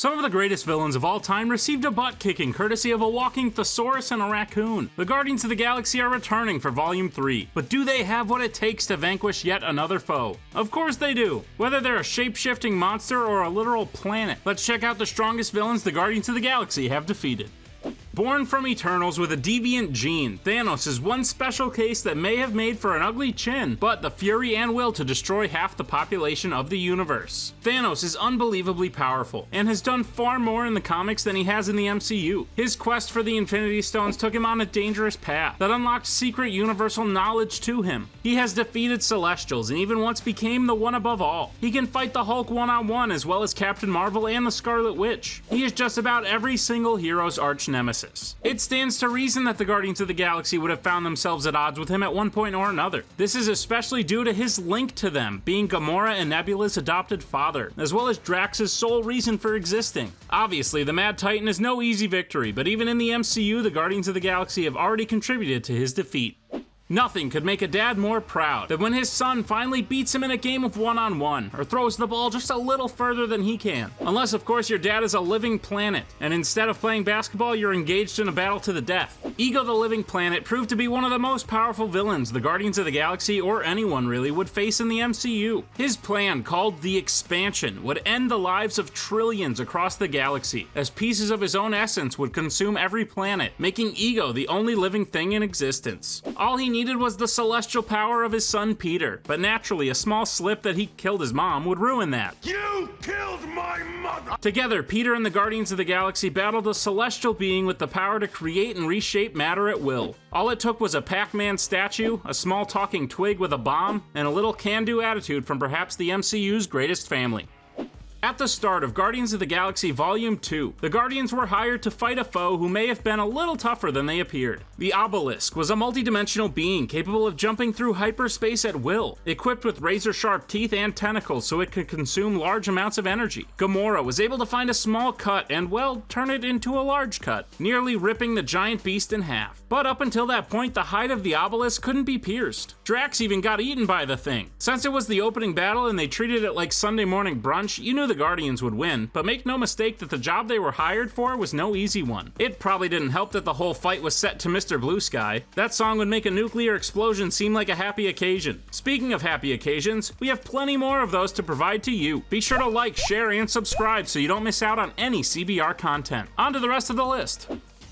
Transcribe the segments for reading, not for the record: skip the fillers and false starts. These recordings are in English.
Some of the greatest villains of all time received a butt-kicking courtesy of a walking thesaurus and a raccoon. The Guardians of the Galaxy are returning for Volume 3, but do they have what it takes to vanquish yet another foe? Of course they do, whether they're a shape-shifting monster or a literal planet. Let's check out the strongest villains the Guardians of the Galaxy have defeated. Born from Eternals with a deviant gene, Thanos is one special case that may have made for an ugly chin, but the fury and will to destroy half the population of the universe. Thanos is unbelievably powerful, and has done far more in the comics than he has in the MCU. His quest for the Infinity Stones took him on a dangerous path that unlocked secret universal knowledge to him. He has defeated Celestials and even once became the one above all. He can fight the Hulk one-on-one as well as Captain Marvel and the Scarlet Witch. He is just about every single hero's arch nemesis. It stands to reason that the Guardians of the Galaxy would have found themselves at odds with him at one point or another. This is especially due to his link to them, being Gamora and Nebula's adopted father, as well as Drax's sole reason for existing. Obviously, the Mad Titan is no easy victory, but even in the MCU, the Guardians of the Galaxy have already contributed to his defeat. Nothing could make a dad more proud than when his son finally beats him in a game of one-on-one, or throws the ball just a little further than he can. Unless, of course, your dad is a living planet, and instead of playing basketball, you're engaged in a battle to the death. Ego the Living Planet proved to be one of the most powerful villains the Guardians of the Galaxy, or anyone really, would face in the MCU. His plan, called the Expansion, would end the lives of trillions across the galaxy, as pieces of his own essence would consume every planet, making Ego the only living thing in existence. All he needed was the celestial power of his son Peter, but naturally a small slip that he killed his mom would ruin that. You killed my mother! Together, Peter and the Guardians of the Galaxy battled a celestial being with the power to create and reshape matter at will. All it took was a Pac-Man statue, a small talking twig with a bomb, and a little can-do attitude from perhaps the MCU's greatest family. At the start of Guardians of the Galaxy Volume 2, the Guardians were hired to fight a foe who may have been a little tougher than they appeared. The Obelisk was a multidimensional being capable of jumping through hyperspace at will, equipped with razor-sharp teeth and tentacles so it could consume large amounts of energy. Gamora was able to find a small cut and, well, turn it into a large cut, nearly ripping the giant beast in half. But up until that point, the hide of the Obelisk couldn't be pierced. Drax even got eaten by the thing. Since it was the opening battle and they treated it like Sunday morning brunch, you knew the Guardians would win, but make no mistake that the job they were hired for was no easy one. It probably didn't help that the whole fight was set to Mr. Blue Sky. That song would make a nuclear explosion seem like a happy occasion. Speaking of happy occasions, we have plenty more of those to provide to you. Be sure to like, share, and subscribe so you don't miss out on any CBR content. On to the rest of the list.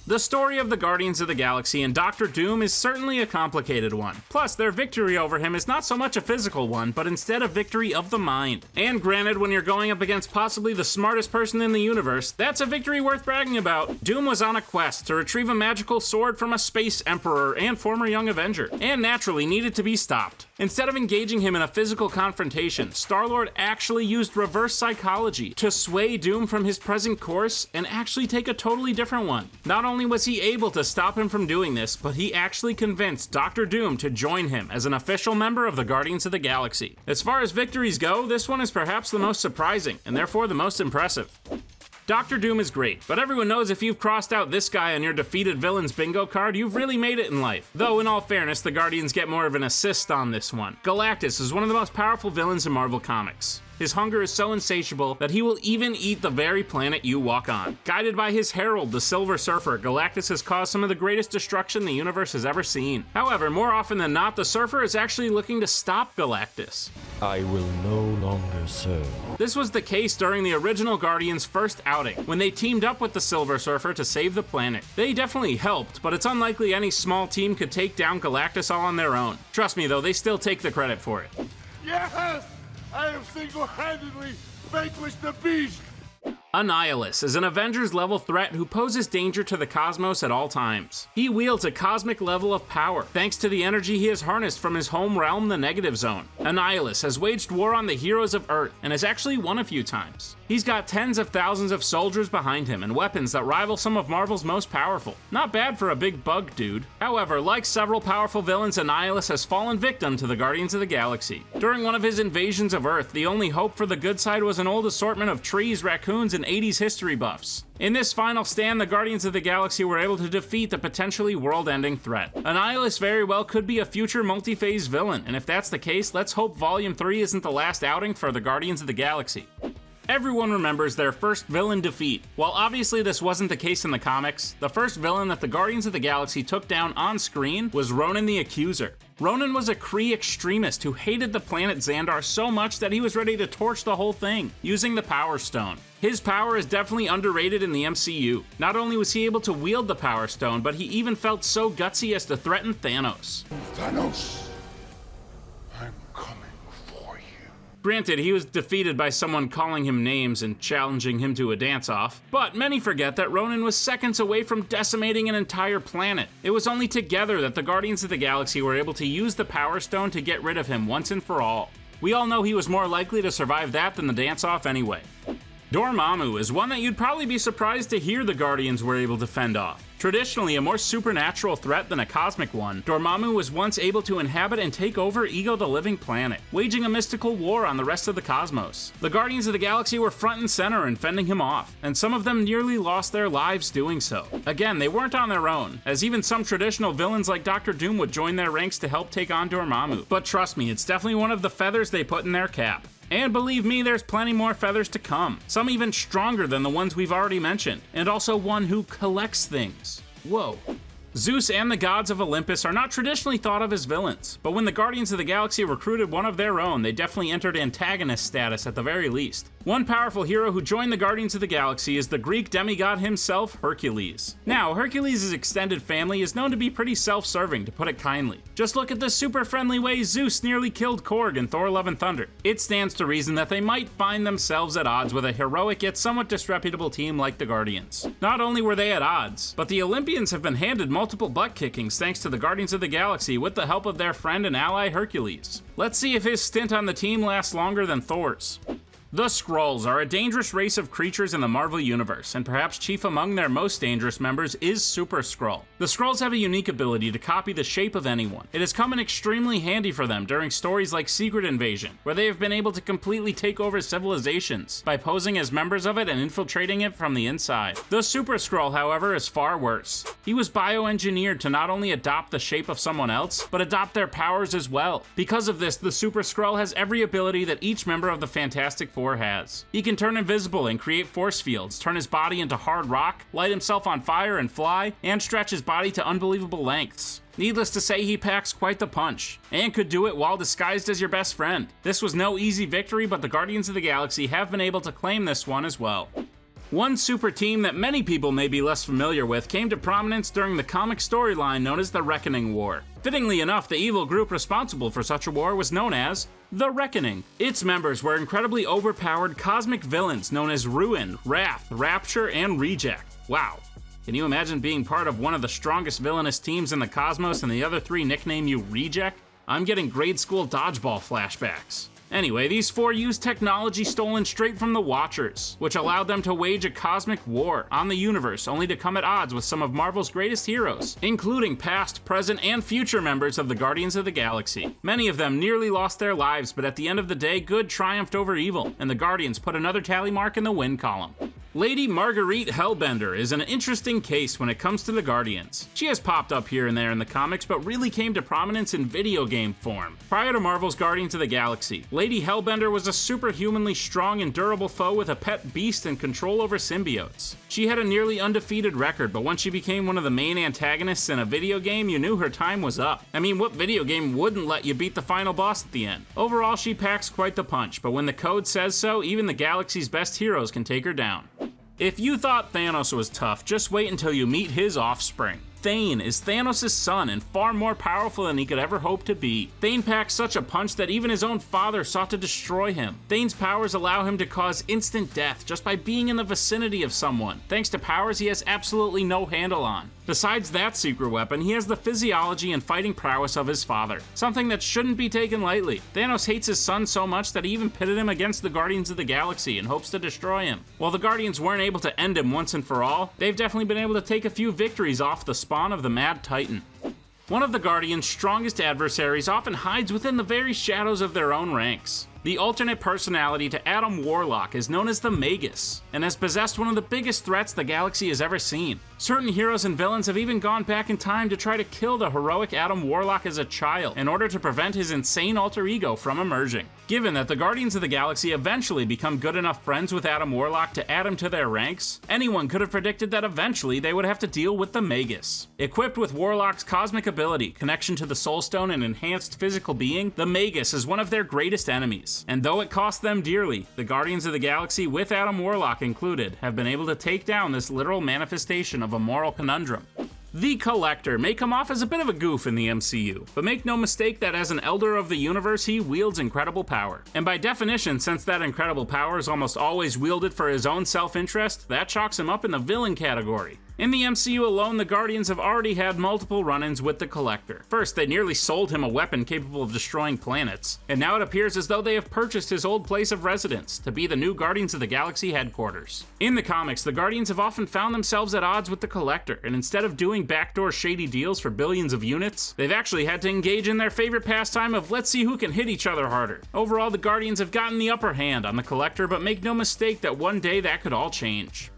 The story of the Guardians of the Galaxy and Doctor Doom is certainly a complicated one. Plus, their victory over him is not so much a physical one, but instead a victory of the mind. And granted, when you're going up against possibly the smartest person in the universe, that's a victory worth bragging about. Doom was on a quest to retrieve a magical sword from a space emperor and former young Avenger, and naturally needed to be stopped. Instead of engaging him in a physical confrontation, Star-Lord actually used reverse psychology to sway Doom from his present course and actually take a totally different one. Not only was he able to stop him from doing this, but he actually convinced Doctor Doom to join him as an official member of the Guardians of the Galaxy. As far as victories go, this one is perhaps the most surprising, and therefore the most impressive. Doctor Doom is great, but everyone knows if you've crossed out this guy on your defeated villains bingo card, you've really made it in life. Though, in all fairness, the Guardians get more of an assist on this one. Galactus is one of the most powerful villains in Marvel Comics. His hunger is so insatiable that he will even eat the very planet you walk on. Guided by his herald, the Silver Surfer, Galactus has caused some of the greatest destruction the universe has ever seen. However, more often than not, the Surfer is actually looking to stop Galactus. I will no longer serve. This was the case during the original Guardians' first outing, when they teamed up with the Silver Surfer to save the planet. They definitely helped, but it's unlikely any small team could take down Galactus all on their own. Trust me though, they still take the credit for it. Yes! I have single-handedly vanquished the beast! Annihilus is an Avengers-level threat who poses danger to the cosmos at all times. He wields a cosmic level of power, thanks to the energy he has harnessed from his home realm, the Negative Zone. Annihilus has waged war on the heroes of Earth, and has actually won a few times. He's got tens of thousands of soldiers behind him, and weapons that rival some of Marvel's most powerful. Not bad for a big bug dude. However, like several powerful villains, Annihilus has fallen victim to the Guardians of the Galaxy. During one of his invasions of Earth, the only hope for the good side was an old assortment of trees, raccoons, and 80s history buffs. In this final stand, the Guardians of the Galaxy were able to defeat the potentially world-ending threat. Annihilus very well could be a future multi-phase villain, and if that's the case, let's hope Volume 3 isn't the last outing for the Guardians of the Galaxy. Everyone remembers their first villain defeat. While obviously this wasn't the case in the comics, the first villain that the Guardians of the Galaxy took down on screen was Ronan the Accuser. Ronan was a Kree extremist who hated the planet Xandar so much that he was ready to torch the whole thing, using the Power Stone. His power is definitely underrated in the MCU. Not only was he able to wield the Power Stone, but he even felt so gutsy as to threaten Thanos. Thanos, I'm coming for you. Granted, he was defeated by someone calling him names and challenging him to a dance-off, but many forget that Ronan was seconds away from decimating an entire planet. It was only together that the Guardians of the Galaxy were able to use the Power Stone to get rid of him once and for all. We all know he was more likely to survive that than the dance-off anyway. Dormammu is one that you'd probably be surprised to hear the Guardians were able to fend off. Traditionally a more supernatural threat than a cosmic one, Dormammu was once able to inhabit and take over Ego the Living Planet, waging a mystical war on the rest of the cosmos. The Guardians of the Galaxy were front and center in fending him off, and some of them nearly lost their lives doing so. Again, they weren't on their own, as even some traditional villains like Dr. Doom would join their ranks to help take on Dormammu. But trust me, it's definitely one of the feathers they put in their cap. And believe me, there's plenty more feathers to come. Some even stronger than the ones we've already mentioned. And also one who collects things. Whoa. Zeus and the gods of Olympus are not traditionally thought of as villains, but when the Guardians of the Galaxy recruited one of their own, they definitely entered antagonist status at the very least. One powerful hero who joined the Guardians of the Galaxy is the Greek demigod himself, Hercules. Now, Hercules' extended family is known to be pretty self-serving, to put it kindly. Just look at the super friendly way Zeus nearly killed Korg in Thor: Love and Thunder. It stands to reason that they might find themselves at odds with a heroic yet somewhat disreputable team like the Guardians. Not only were they at odds, but the Olympians have been handed multiple butt kickings thanks to the Guardians of the Galaxy with the help of their friend and ally Hercules. Let's see if his stint on the team lasts longer than Thor's. The Skrulls are a dangerous race of creatures in the Marvel Universe, and perhaps chief among their most dangerous members is Super Skrull. The Skrulls have a unique ability to copy the shape of anyone. It has come in extremely handy for them during stories like Secret Invasion, where they have been able to completely take over civilizations by posing as members of it and infiltrating it from the inside. The Super Skrull, however, is far worse. He was bioengineered to not only adopt the shape of someone else, but adopt their powers as well. Because of this, the Super Skrull has every ability that each member of the Fantastic Four has. He can turn invisible and create force fields, turn his body into hard rock, light himself on fire and fly, and stretch his body to unbelievable lengths. Needless to say, he packs quite the punch, and could do it while disguised as your best friend. This was no easy victory, but the Guardians of the Galaxy have been able to claim this one as well. One super team that many people may be less familiar with came to prominence during the comic storyline known as the Reckoning War. Fittingly enough, the evil group responsible for such a war was known as the Reckoning. Its members were incredibly overpowered cosmic villains known as Ruin, Wrath, Rapture, and Reject. Wow. Can you imagine being part of one of the strongest villainous teams in the cosmos and the other three nickname you Reject? I'm getting grade school dodgeball flashbacks. Anyway, these four used technology stolen straight from the Watchers, which allowed them to wage a cosmic war on the universe, only to come at odds with some of Marvel's greatest heroes, including past, present, and future members of the Guardians of the Galaxy. Many of them nearly lost their lives, but at the end of the day, good triumphed over evil, and the Guardians put another tally mark in the win column. Lady Marguerite Hellbender is an interesting case when it comes to the Guardians. She has popped up here and there in the comics, but really came to prominence in video game form. Prior to Marvel's Guardians of the Galaxy, Lady Hellbender was a superhumanly strong and durable foe with a pet beast and control over symbiotes. She had a nearly undefeated record, but once she became one of the main antagonists in a video game, you knew her time was up. I mean, what video game wouldn't let you beat the final boss at the end? Overall, she packs quite the punch, but when the code says so, even the galaxy's best heroes can take her down. If you thought Thanos was tough, just wait until you meet his offspring. Thane is Thanos' son and far more powerful than he could ever hope to be. Thane packs such a punch that even his own father sought to destroy him. Thane's powers allow him to cause instant death just by being in the vicinity of someone, thanks to powers he has absolutely no handle on. Besides that secret weapon, he has the physiology and fighting prowess of his father, something that shouldn't be taken lightly. Thanos hates his son so much that he even pitted him against the Guardians of the Galaxy in hopes to destroy him. While the Guardians weren't able to end him once and for all, they've definitely been able to take a few victories off the spawn of the Mad Titan. One of the Guardians' strongest adversaries often hides within the very shadows of their own ranks. The alternate personality to Adam Warlock is known as the Magus, and has possessed one of the biggest threats the galaxy has ever seen. Certain heroes and villains have even gone back in time to try to kill the heroic Adam Warlock as a child in order to prevent his insane alter ego from emerging. Given that the Guardians of the Galaxy eventually become good enough friends with Adam Warlock to add him to their ranks, anyone could have predicted that eventually they would have to deal with the Magus. Equipped with Warlock's cosmic ability, connection to the Soul Stone, and enhanced physical being, the Magus is one of their greatest enemies. And though it cost them dearly, the Guardians of the Galaxy, with Adam Warlock included, have been able to take down this literal manifestation of a moral conundrum. The Collector may come off as a bit of a goof in the MCU, but make no mistake that as an Elder of the Universe, he wields incredible power. And by definition, since that incredible power is almost always wielded for his own self-interest, that chalks him up in the villain category. In the MCU alone, the Guardians have already had multiple run-ins with the Collector. First, they nearly sold him a weapon capable of destroying planets, and now it appears as though they have purchased his old place of residence to be the new Guardians of the Galaxy headquarters. In the comics, the Guardians have often found themselves at odds with the Collector, and instead of doing backdoor shady deals for billions of units, they've actually had to engage in their favorite pastime of let's see who can hit each other harder. Overall, the Guardians have gotten the upper hand on the Collector, but make no mistake that one day that could all change.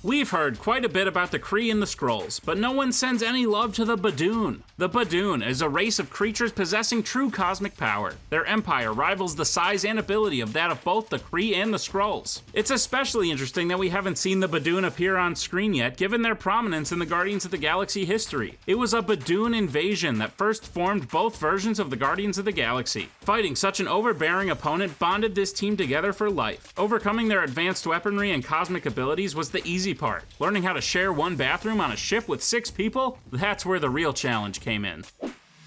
We've heard quite a bit about the Kree and the Skrulls, but no one sends any love to the Badoon. The Badoon is a race of creatures possessing true cosmic power. Their empire rivals the size and ability of that of both the Kree and the Skrulls. It's especially interesting that we haven't seen the Badoon appear on screen yet, given their prominence in the Guardians of the Galaxy history. It was a Badoon invasion that first formed both versions of the Guardians of the Galaxy. Fighting such an overbearing opponent bonded this team together for life. Overcoming their advanced weaponry and cosmic abilities was the easy part. Learning how to share one bathroom on a ship with 6 people? That's where the real challenge came in.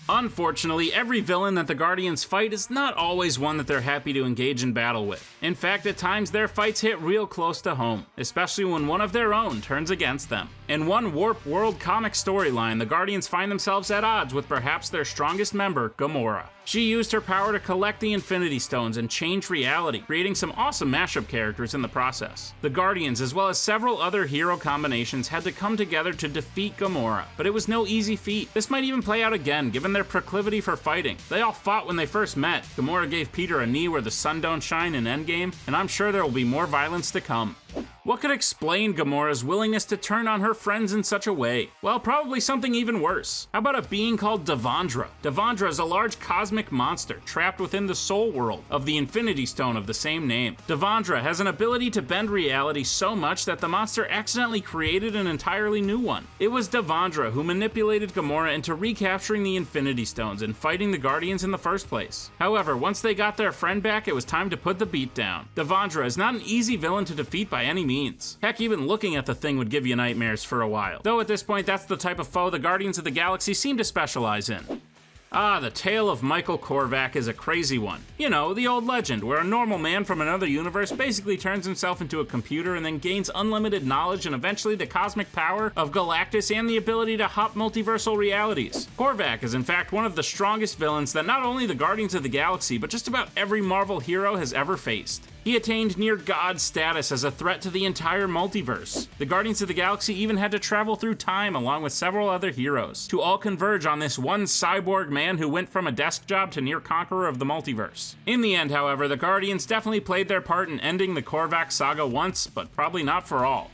Unfortunately, every villain that the Guardians fight is not always one that they're happy to engage in battle with. In fact, at times their fights hit real close to home, especially when one of their own turns against them. In one Warp World comic storyline, the Guardians find themselves at odds with perhaps their strongest member, Gamora. She used her power to collect the Infinity Stones and change reality, creating some awesome mashup characters in the process. The Guardians, as well as several other hero combinations, had to come together to defeat Gamora, but it was no easy feat. This might even play out again, given their proclivity for fighting. They all fought when they first met. Gamora gave Peter a knee where the sun don't shine in Endgame, and I'm sure there will be more violence to come. What could explain Gamora's willingness to turn on her friends in such a way? Well, probably something even worse. How about a being called Devondra? Devondra is a large cosmic monster trapped within the soul world of the Infinity Stone of the same name. Devondra has an ability to bend reality so much that the monster accidentally created an entirely new one. It was Devondra who manipulated Gamora into recapturing the Infinity Stones and fighting the Guardians in the first place. However, once they got their friend back, it was time to put the beat down. Devondra is not an easy villain to defeat by any means. Heck, even looking at the thing would give you nightmares for a while. Though at this point, that's the type of foe the Guardians of the Galaxy seem to specialize in. The tale of Michael Korvac is a crazy one. You know, the old legend, where a normal man from another universe basically turns himself into a computer and then gains unlimited knowledge and eventually the cosmic power of Galactus and the ability to hop multiversal realities. Korvac is in fact one of the strongest villains that not only the Guardians of the Galaxy, but just about every Marvel hero has ever faced. He attained near God status as a threat to the entire multiverse. The Guardians of the Galaxy even had to travel through time along with several other heroes to all converge on this one cyborg man who went from a desk job to near conqueror of the multiverse. In the end, however, the Guardians definitely played their part in ending the Korvac saga once, but probably not for all.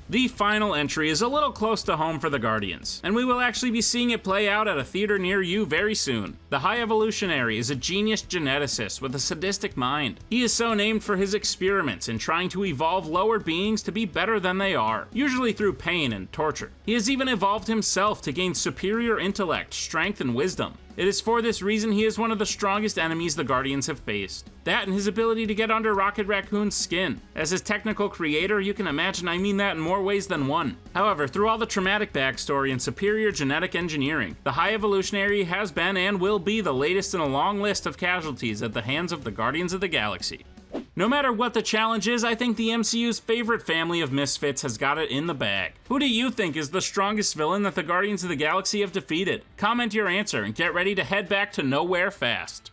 The final entry is a little close to home for the Guardians, and we will actually be seeing it play out at a theater near you very soon. The High Evolutionary is a genius geneticist with a sadistic mind. He is so named for his experiments in trying to evolve lower beings to be better than they are, usually through pain and torture. He has even evolved himself to gain superior intellect, strength, and wisdom. It is for this reason he is one of the strongest enemies the Guardians have faced. That and his ability to get under Rocket Raccoon's skin. As his technical creator, you can imagine I mean that in more ways than one. However, through all the traumatic backstory and superior genetic engineering, the High Evolutionary has been and will be the latest in a long list of casualties at the hands of the Guardians of the Galaxy. No matter what the challenge is, I think the MCU's favorite family of misfits has got it in the bag. Who do you think is the strongest villain that the Guardians of the Galaxy have defeated? Comment your answer and get ready to head back to nowhere fast.